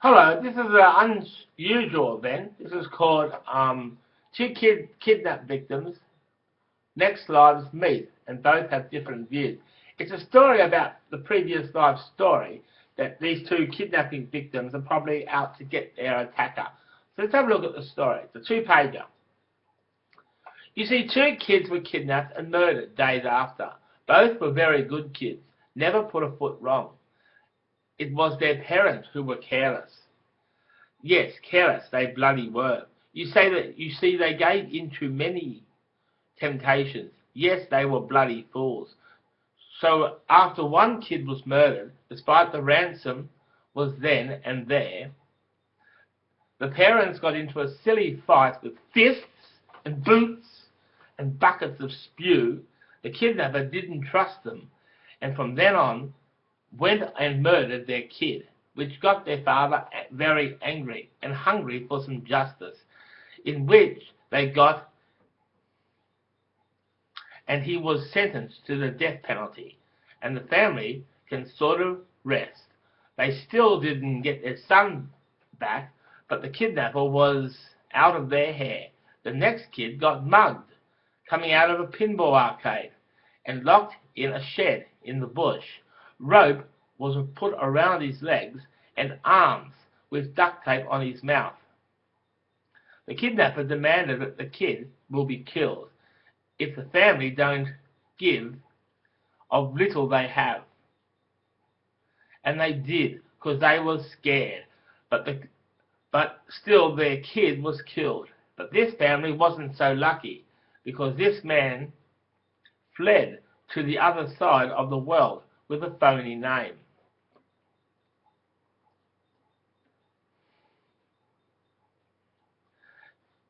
Hello, this is an unusual event. This is called Two Kidnap Victims, Next Lives Meet, and both have different views. It's a story about the previous life story that these two kidnapping victims are probably out to get their attacker. So let's have a look at the story. It's a two-pager. You see, two kids were kidnapped and murdered days after. Both were very good kids, never put a foot wrong. It was their parents who were careless. Yes, careless they bloody were. You see, they gave in to many temptations. Yes, they were bloody fools. So after one kid was murdered, despite the ransom was then and there, the parents got into a silly fight with fists and boots and buckets of spew. The kidnapper didn't trust them, and from then on went and murdered their kid, which got their father very angry and hungry for some justice, in which they got, and he was sentenced to the death penalty, and the family can sort of rest. They still didn't get their son back, but the kidnapper was out of their hair. The next kid got mugged, coming out of a pinball arcade, and locked in a shed in the bush. Rope was put around his legs and arms with duct tape on his mouth. The kidnapper demanded that the kid will be killed if the family don't give of little they have. And they did, because they were scared. But still their kid was killed. But this family wasn't so lucky, because this man fled to the other side of the world with a phony name.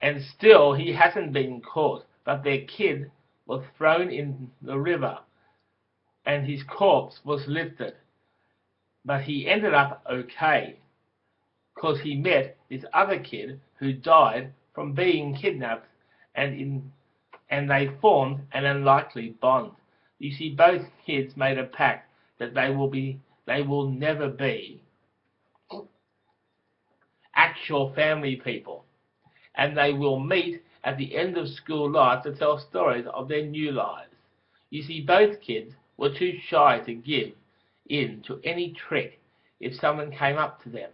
And still he hasn't been caught, but their kid was thrown in the river and his corpse was lifted. But he ended up okay, because he met this other kid who died from being kidnapped, and they formed an unlikely bond. You see, both kids made a pact that they will never be actual family people, and they will meet at the end of school life to tell stories of their new lives. You see, both kids were too shy to give in to any trick if someone came up to them.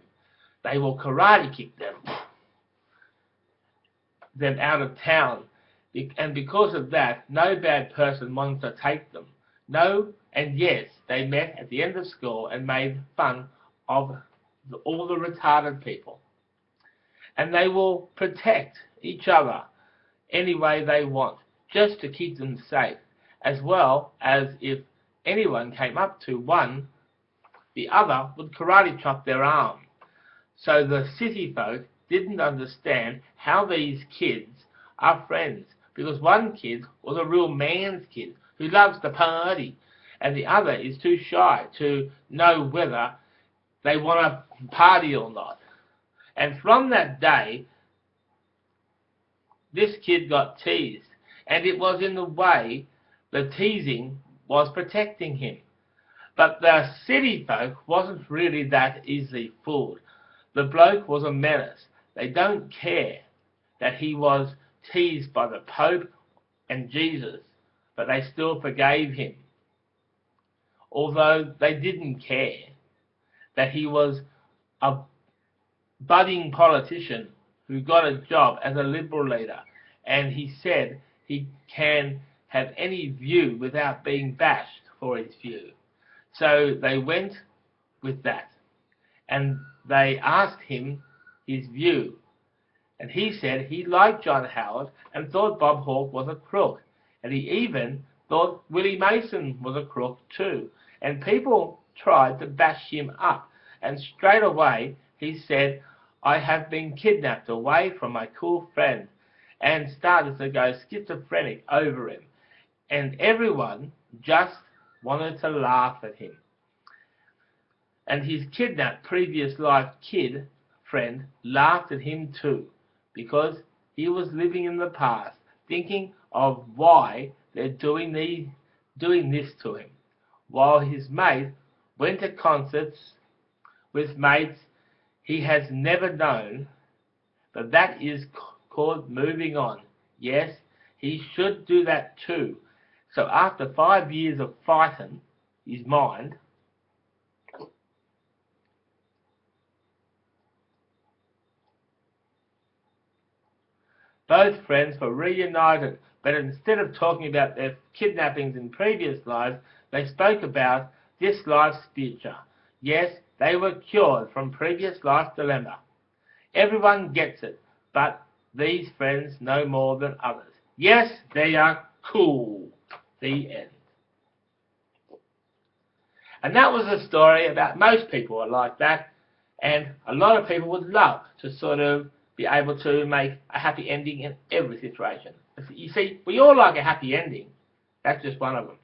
They will karate kick them out of town, and because of that, no bad person wants to take them. No, and yes, they met at the end of school and made fun of all the retarded people. And they will protect each other any way they want, just to keep them safe, as well as if anyone came up to one, the other would karate chop their arm. So the city folk didn't understand how these kids are friends, because one kid was a real man's kid who loves to party, and the other is too shy to know whether they want to party or not. And from that day, this kid got teased, and it was in the way the teasing was protecting him. But the city folk wasn't really that easily fooled. The bloke was a menace. They don't care that he was teased by the Pope and Jesus, but they still forgave him. Although they didn't care that he was a budding politician who got a job as a Liberal leader, and he said he can have any view without being bashed for his view. So they went with that, and they asked him his view, and he said he liked John Howard and thought Bob Hawke was a crook, and he even thought Willie Mason was a crook too, and people tried to bash him up, and straight away he said, I have been kidnapped away from my cool friend, and started to go schizophrenic over him, and everyone just wanted to laugh at him. And his kidnapped previous life kid friend laughed at him too, because he was living in the past, thinking of why they're doing this to him, while his mate went to concerts with mates he has never known, but that is called moving on. Yes, he should do that too. So after 5 years of fighting his mind, both friends were reunited, but instead of talking about their kidnappings in previous lives, they spoke about this life's future. Yes, they were cured from previous life dilemma. Everyone gets it, but these friends know more than others. Yes, they are cool. The end. And that was a story about most people are like that, and a lot of people would love to sort of be able to make a happy ending in every situation. You see, we all like a happy ending. That's just one of them.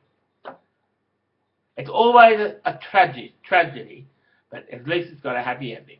It's always a tragedy, but at least it's got a happy ending.